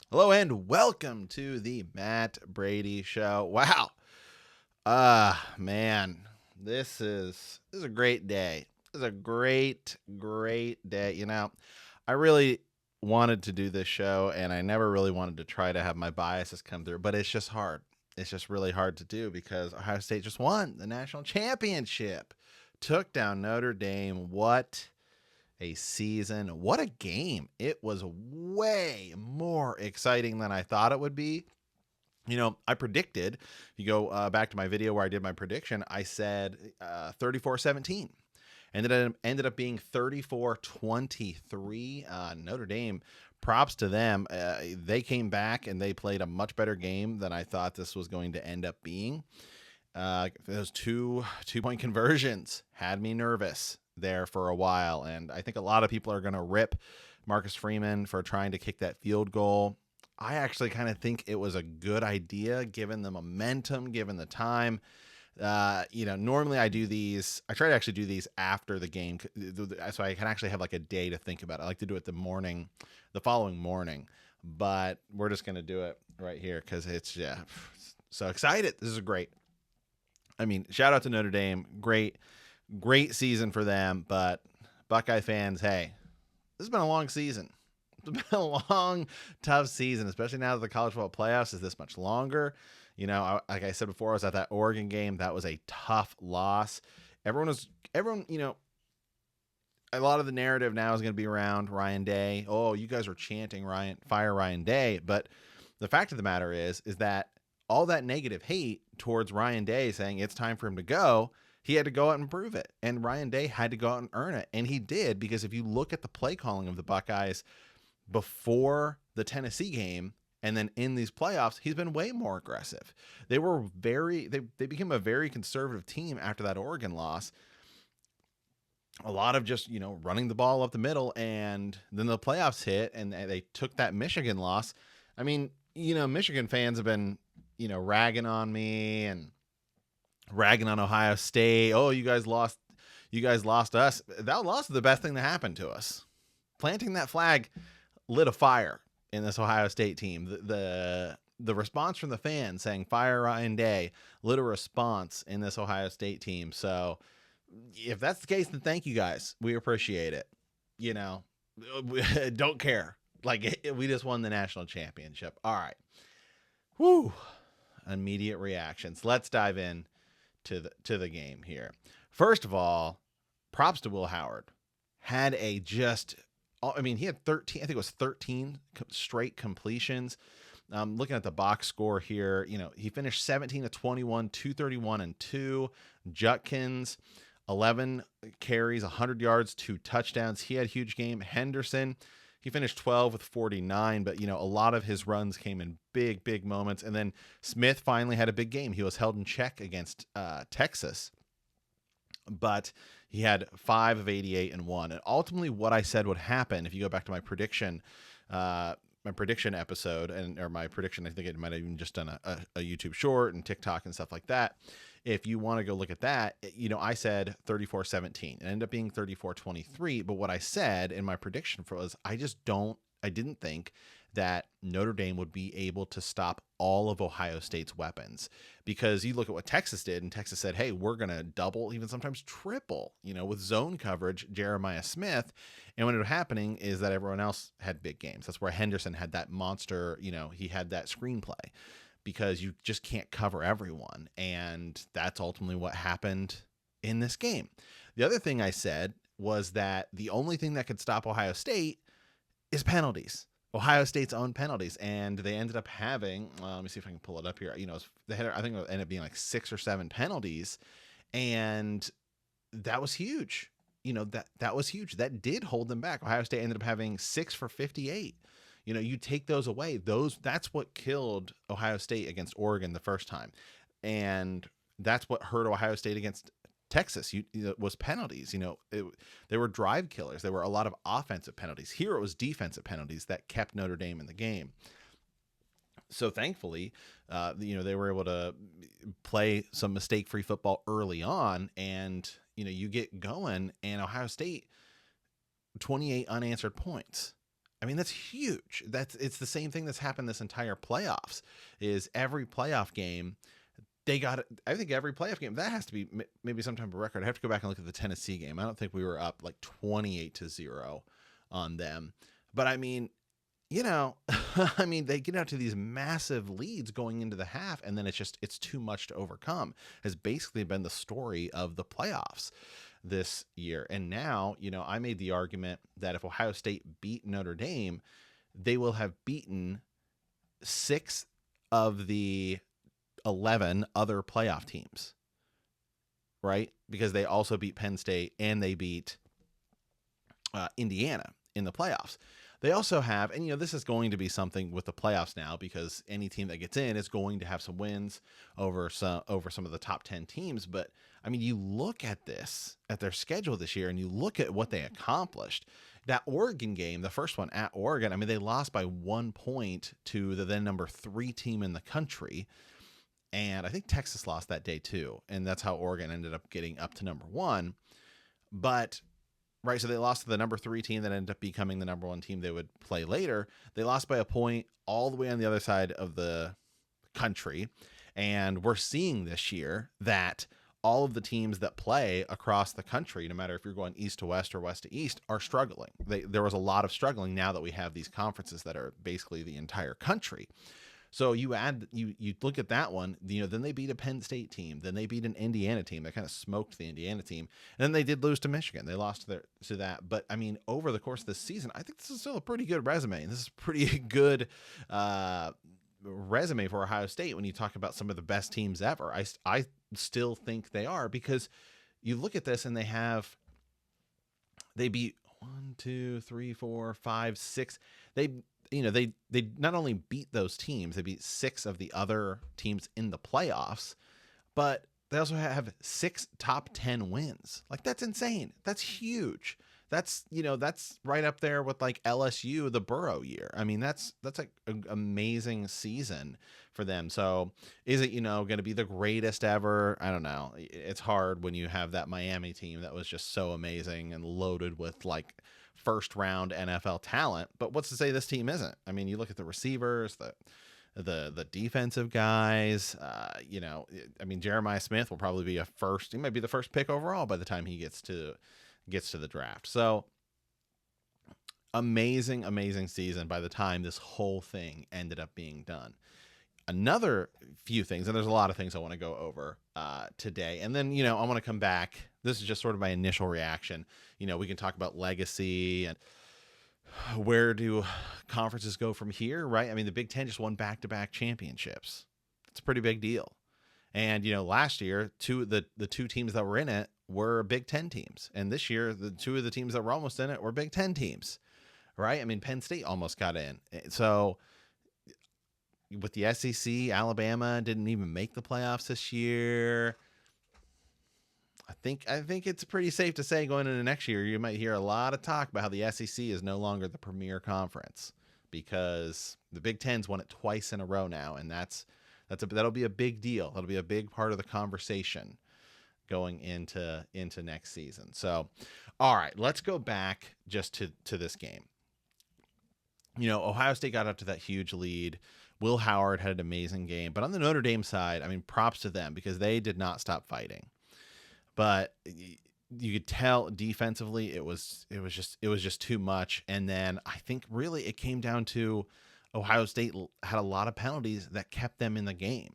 Hello and welcome to the Matt Brady Show. Wow. Man, this is a great day. This is a great day. I really wanted to do this show and I never really wanted to try to have my biases come through, but it's just hard. It's just really hard to do because Ohio State just won the national championship. Took down Notre Dame. What a season. What a game. It was way more exciting than I thought it would be. I predicted, if you go back to my video where I did my prediction, I said 34-17. Ended up being 34-23. Notre Dame, props to them. They came back and they played a much better game than I thought this was going to end up being. Those two-point conversions had me nervous there for a while, and I think a lot of people are going to rip Marcus Freeman for trying to kick that field goal. I actually kind of think it was a good idea given the momentum, given the time. Normally I do these. I try to actually do these after the game, so I can actually have like a day to think about it. I like to do it the following morning, but we're just gonna do it right here because it's so excited. This is great. I mean, shout out to Notre Dame. Great season for them. But Buckeye fans, hey, this has been a long season. It's been a long, tough season, especially now that the college football playoffs is this much longer. Like I said before, I was at that Oregon game. That was a tough loss. Everyone, a lot of the narrative now is going to be around Ryan Day. Oh, you guys are chanting fire Ryan Day. But the fact of the matter is that all that negative hate towards Ryan Day saying it's time for him to go, he had to go out and prove it. And Ryan Day had to go out and earn it. And he did, because if you look at the play calling of the Buckeyes before the Tennessee game and then in these playoffs, he's been way more aggressive. They became a very conservative team after that Oregon loss. A lot of just, running the ball up the middle, and then the playoffs hit and they took that Michigan loss. I mean, Michigan fans have been, ragging on me and ragging on Ohio State. Oh, you guys lost us. That loss is the best thing that happened to us. Planting that flag lit a fire in this Ohio State team. The response from the fans saying fire Ryan Day lit a response in this Ohio State team. So if that's the case, then thank you guys. We appreciate it. Don't care. We just won the national championship. All right. Whew. Immediate reactions. Let's dive in to the game here. First of all, props to Will Howard. He had 13, I think it was 13 straight completions. Looking at the box score here, he finished 17-21, 231 and 2. Judkins, 11 carries, 100 yards, 2 touchdowns. He had a huge game. Henderson, he finished 12 with 49, but a lot of his runs came in big moments. And then Smith finally had a big game. He was held in check against Texas, but he had 5 of 88 and 1. And ultimately what I said would happen, if you go back to my prediction episode, or my prediction, I think it might have even just done a YouTube short and TikTok and stuff like that. If you want to go look at that, I said 34-17. It ended up being 34-23. But what I said in my prediction was I didn't think that Notre Dame would be able to stop all of Ohio State's weapons, because you look at what Texas did, and Texas said, hey, we're going to double, even sometimes triple, with zone coverage, Jeremiah Smith. And what ended up happening is that everyone else had big games. That's where Henderson had that monster, he had that screenplay, because you just can't cover everyone. And that's ultimately what happened in this game. The other thing I said was that the only thing that could stop Ohio State is penalties. Ohio State's own penalties, and they ended up having, let me see if I can pull it up here. I think it ended up being like 6 or 7 penalties, and that was huge. That was huge. That did hold them back. Ohio State ended up having 6 for 58. You take those away. That's what killed Ohio State against Oregon the first time, and that's what hurt Ohio State against Texas. Was penalties. They were drive killers. There were a lot of offensive penalties. Here it was defensive penalties that kept Notre Dame in the game. So thankfully, they were able to play some mistake-free football early on, and you get going. And Ohio State, 28 unanswered points. I mean, that's huge. It's the same thing that's happened this entire playoffs. Is every playoff game they got it. I think every playoff game that has to be maybe some type of record. I have to go back and look at the Tennessee game. I don't think we were up like 28-0 on them. But I mean, I mean, they get out to these massive leads going into the half, and then it's too much to overcome. Has basically been the story of the playoffs this year. And now, I made the argument that if Ohio State beat Notre Dame, they will have beaten 6 of the 11 other playoff teams, right? Because they also beat Penn State and they beat Indiana in the playoffs. They also have, and this is going to be something with the playoffs now, because any team that gets in is going to have some wins over some of the top 10 teams. But I mean, you look at their schedule this year, and you look at what they accomplished. That Oregon game, the first one at Oregon, I mean, they lost by 1 point to the then number 3 team in the country. And I think Texas lost that day too. And that's how Oregon ended up getting up to number 1. But right, so they lost to the number 3 team that ended up becoming the number 1 team they would play later. They lost by a point all the way on the other side of the country. And we're seeing this year that all of the teams that play across the country, no matter if you're going east to west or west to east, are struggling. There was a lot of struggling now that we have these conferences that are basically the entire country. So you look at that one, then they beat a Penn State team, then they beat an Indiana team that kind of smoked the Indiana team, and then they did lose to Michigan. They lost to that. But I mean, over the course of this season, I think this is still a pretty good resume. This is pretty good resume for Ohio State when you talk about some of the best teams ever. I still think they are, because you look at this and they beat 1, 2, 3, 4, 5, 6. They not only beat those teams, they beat 6 of the other teams in the playoffs, but they also have 6 top 10 wins. Like, that's insane. That's huge. That's right up there with like LSU, the Burrow year. I mean, that's like an amazing season for them. So is it, going to be the greatest ever? I don't know. It's hard when you have that Miami team that was just so amazing and loaded with like first round NFL talent. But what's to say this team isn't? I mean, you look at the receivers, the defensive guys, I mean, Jeremiah Smith will probably be he might be the first pick overall by the time he gets to the draft. So amazing season by the time this whole thing ended up being done. Another few things, and there's a lot of things I want to go over today. And then, I want to come back. This is just sort of my initial reaction. We can talk about legacy and where do conferences go from here, right? I mean, the Big Ten just won back-to-back championships. It's a pretty big deal. And, last year, the 2 teams that were in it were Big Ten teams. And this year, the 2 of the teams that were almost in it were Big Ten teams, right? I mean, Penn State almost got in. So with the SEC, Alabama didn't even make the playoffs this year. I think it's pretty safe to say going into next year, you might hear a lot of talk about how the SEC is no longer the premier conference, because the Big Ten's won it twice in a row now, and that'll be a big deal. That'll be a big part of the conversation going into next season. So, all right, let's go back just to this game. Ohio State got up to that huge lead. Will Howard had an amazing game, but on the Notre Dame side, I mean, props to them, because they did not stop fighting. But you could tell defensively it was just too much. And then I think really it came down to Ohio State had a lot of penalties that kept them in the game,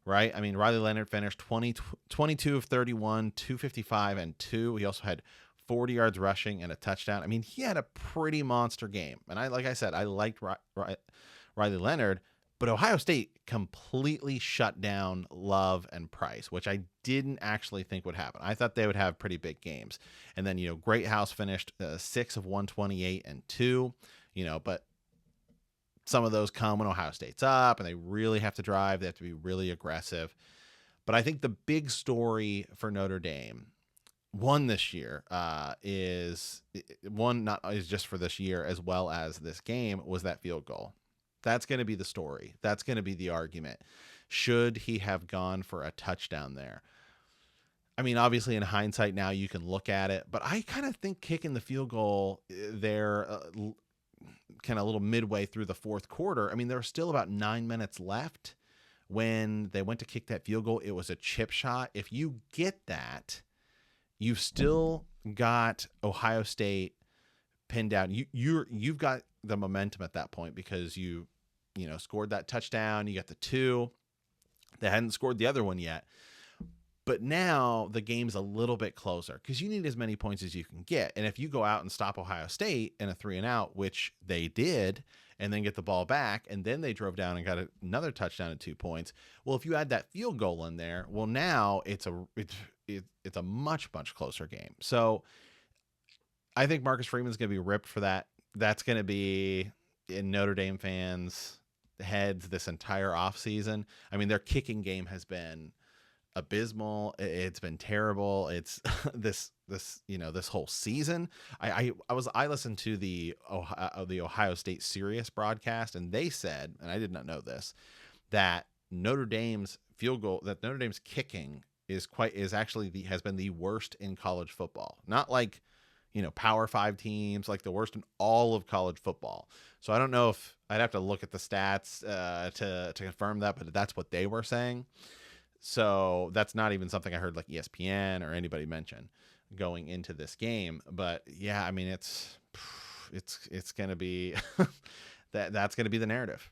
right? I mean, Riley Leonard finished 22 of 31, 255 and 2. He also had 40 yards rushing and a touchdown. I mean, he had a pretty monster game. And I liked Riley Leonard, but Ohio State completely shut down Love and Price, which I didn't actually think would happen. I thought they would have pretty big games. And then, Greathouse finished 6 of 128 and 2, but some of those come when Ohio State's up and they really have to drive. They have to be really aggressive. But I think the big story for Notre Dame, one this year, is just for this year as well as this game, was that field goal. That's going to be the story. That's going to be the argument. Should he have gone for a touchdown there? I mean, obviously in hindsight now you can look at it, but I kind of think kicking the field goal there kind of a little midway through the fourth quarter. I mean, there was still about 9 minutes left when they went to kick that field goal. It was a chip shot. If you get that, you've still got Ohio State pinned down. You've got the momentum at that point because you scored that touchdown. You got the 2. They hadn't scored the other one yet. But now the game's a little bit closer because you need as many points as you can get. And if you go out and stop Ohio State in a 3-and-out, which they did, and then get the ball back, and then they drove down and got another touchdown at 2 points. Well, if you add that field goal in there, well, now it's a much, much closer game. So I think Marcus Freeman's going to be ripped for that. That's going to be in Notre Dame fans' heads this entire offseason. I mean, their kicking game has been abysmal. It's been terrible. It's this whole season. I listened to the Ohio State Sirius broadcast, and they said, and I did not know this, that Notre Dame's kicking has been the worst in college football. Not like, Power 5 teams, like the worst in all of college football. So I don't know if I'd have to look at the stats to confirm that, but that's what they were saying. So that's not even something I heard like ESPN or anybody mention going into this game. But yeah, I mean, it's going to be that's going to be the narrative.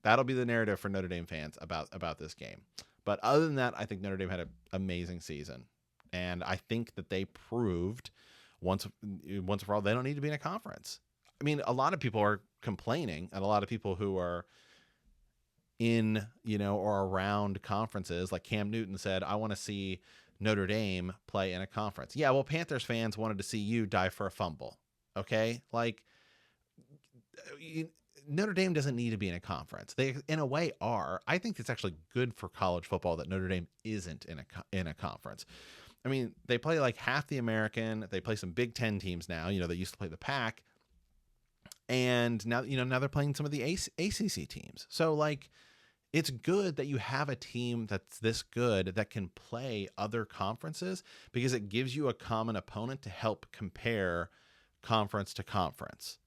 That'll be the narrative for Notre Dame fans about this game. But other than that, I think Notre Dame had an amazing season. And I think that they proved once for all, they don't need to be in a conference. I mean, a lot of people are complaining, and a lot of people who are in, or around conferences, like Cam Newton said, I want to see Notre Dame play in a conference. Yeah, well, Panthers fans wanted to see you die for a fumble. Okay? Like, Notre Dame doesn't need to be in a conference. They, in a way, are. I think it's actually good for college football that Notre Dame isn't in a conference. I mean, they play like half the American. They play some Big Ten teams now. They used to play the Pac. And now, now they're playing some of the ACC teams. So, like, it's good that you have a team that's this good that can play other conferences because it gives you a common opponent to help compare conference to conference.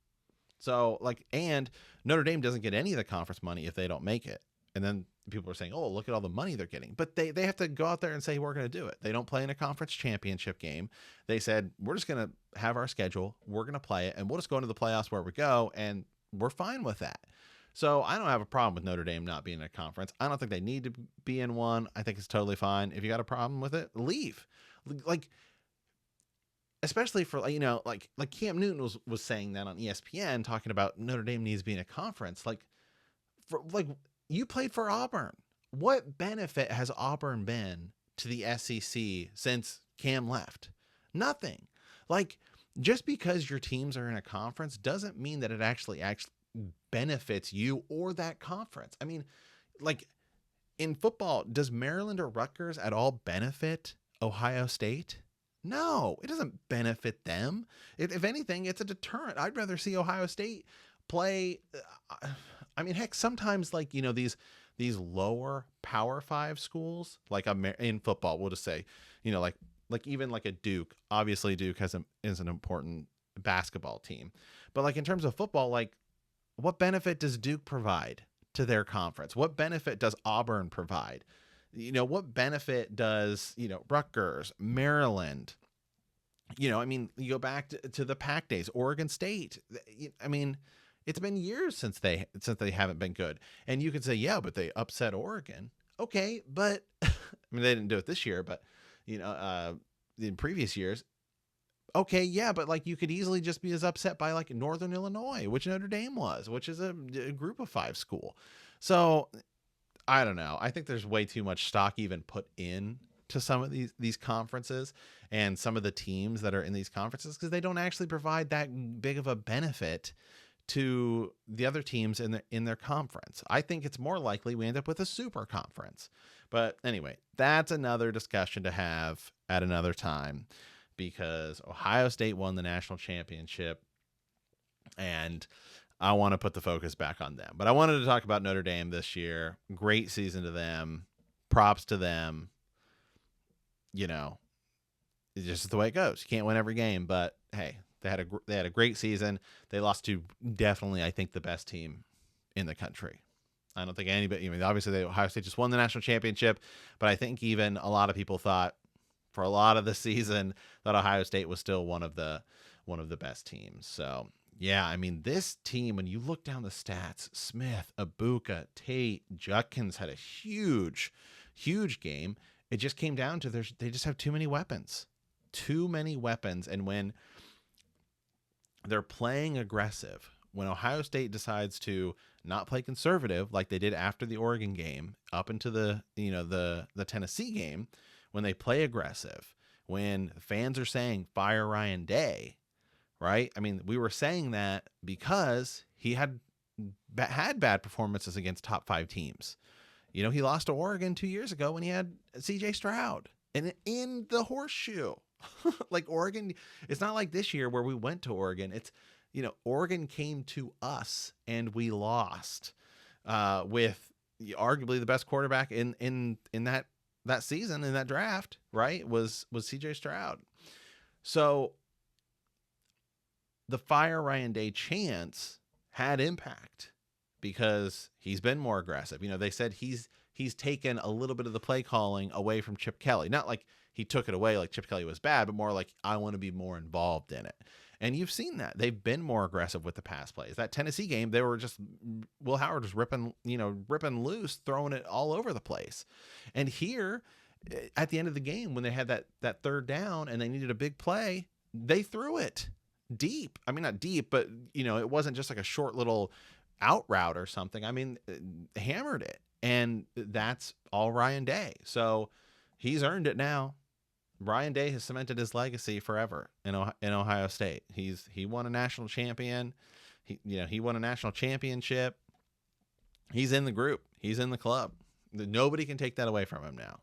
So, like, and Notre Dame doesn't get any of the conference money if they don't make it. And then people are saying, oh, look at all the money they're getting. But they have to go out there and say, we're going to do it. They don't play in a conference championship game. They said, we're just going to have our schedule. We're going to play it, and we'll just go into the playoffs where we go, and we're fine with that. So I don't have a problem with Notre Dame not being in a conference. I don't think they need to be in one. I think it's totally fine. If you got a problem with it, leave. Like, especially for, like Cam Newton was saying that on ESPN, talking about Notre Dame needs to be in a conference. You played for Auburn. What benefit has Auburn been to the SEC since Cam left? Nothing. Like, just because your teams are in a conference doesn't mean that it actually benefits you or that conference. I mean, like, in football, does Maryland or Rutgers at all benefit Ohio State? No, it doesn't benefit them. If anything, it's a deterrent. I'd rather see Ohio State play. I mean, heck, sometimes, like, these lower Power 5 schools, like in football, we'll just say, like even like a Duke. Obviously, Duke is an important basketball team, but like in terms of football, like, what benefit does Duke provide to their conference? What benefit does Auburn provide? What benefit does, Rutgers, Maryland? I mean, you go back to the Pac days, Oregon State. I mean, it's been years since they haven't been good. And you could say, yeah, but they upset Oregon. Okay, but I mean, they didn't do it this year, but in previous years. Okay, yeah, but like you could easily just be as upset by like Northern Illinois, which Notre Dame was, which is a group of 5 school. So I don't know. I think there's way too much stock even put in to some of these conferences and some of the teams that are in these conferences because they don't actually provide that big of a benefit to the other teams in their conference. I think it's more likely we end up with a super conference. But anyway, that's another discussion to have at another time because Ohio State won the national championship and I want to put the focus back on them. But I wanted to talk about Notre Dame this year. Great season to them. Props to them. It's just the way it goes. You can't win every game, but hey, They had a great season. They lost to definitely, I think, the best team in the country. I don't think anybody. Obviously, Ohio State just won the national championship, but I think even a lot of people thought for a lot of the season that Ohio State was still one of the best teams. So yeah, I mean, this team, when you look down the stats, Smith, Ibuka, Tate, Judkins had a huge game. It just came down to they just have too many weapons. And when they're playing aggressive, when Ohio State decides to not play conservative like they did after the Oregon game up into the Tennessee game, when they play aggressive, when fans are saying fire Ryan Day, right? I mean, we were saying that because he had bad performances against top 5 teams. He lost to Oregon 2 years ago when he had CJ Stroud and in the horseshoe. Like Oregon, it's not like this year where we went to Oregon. It's, Oregon came to us and we lost with arguably the best quarterback in that season, in that draft, right? Was CJ Stroud. So the fire Ryan Day chance had impact because he's been more aggressive. They said he's taken a little bit of the play calling away from Chip Kelly. Not like he took it away like Chip Kelly was bad, but more like, I want to be more involved in it. And you've seen that. They've been more aggressive with the pass plays. That Tennessee game, they were just, Will Howard was ripping loose, throwing it all over the place. And here, at the end of the game, when they had that third down and they needed a big play, they threw it deep. I mean, not deep, but, it wasn't just like a short little out route or something. I mean, hammered it. And that's all Ryan Day. So he's earned it now. Ryan Day has cemented his legacy forever in Ohio State. He won a national champion. He won a national championship. He's in the group. He's in the club. Nobody can take that away from him now.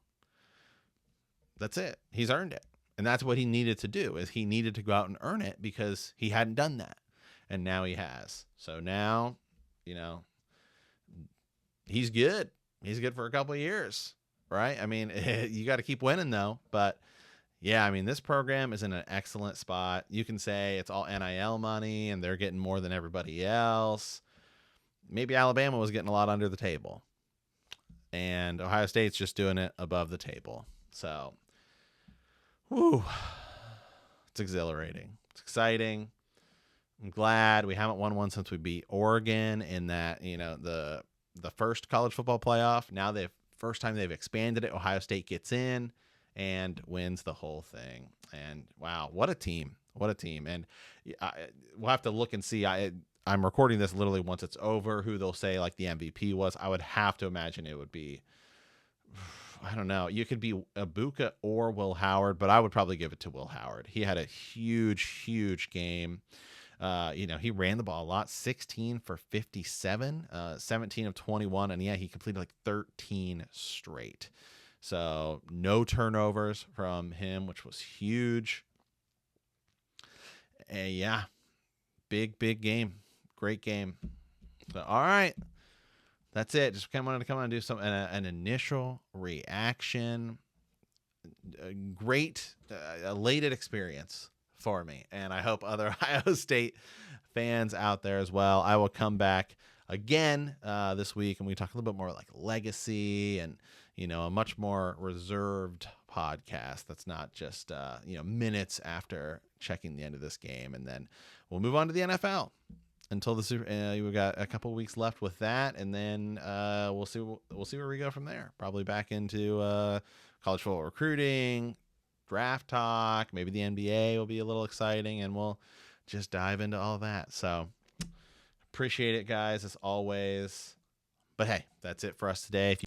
That's it. He's earned it. And that's what he needed to do, is he needed to go out and earn it because he hadn't done that. And now he has. So now, he's good. He's good for a couple of years, right? I mean, you got to keep winning though. But yeah, I mean, this program is in an excellent spot. You can say it's all NIL money and they're getting more than everybody else. Maybe Alabama was getting a lot under the table, and Ohio State's just doing it above the table. So, whew, it's exhilarating. It's exciting. I'm glad we haven't won one since we beat Oregon in that, the first college football playoff. Now first time they've expanded it, Ohio State gets in and wins the whole thing. And wow, what a team. What a team. And we'll have to look and see. I'm recording this literally once it's over, who they'll say like the MVP was. I would have to imagine it would be, I don't know. You could be Ibuka or Will Howard, but I would probably give it to Will Howard. He had a huge game. He ran the ball a lot, 16 for 57, 17 of 21. And yeah, he completed like 13 straight. So no turnovers from him, which was huge. And yeah, big game. Great game. So, all right. That's it. Just wanted to come on and do an initial reaction. A great, elated experience for me. And I hope other Ohio State fans out there as well. I will come back again this week and we talk a little bit more like legacy and, a much more reserved podcast that's not just, minutes after checking the end of this game. And then we'll move on to the NFL until the Super. We've got a couple weeks left with that. And then we'll see where we go from there. Probably back into college football recruiting, draft talk. Maybe the NBA will be a little exciting, and we'll just dive into all that. So appreciate it, guys, as always. But hey, that's it for us today. If you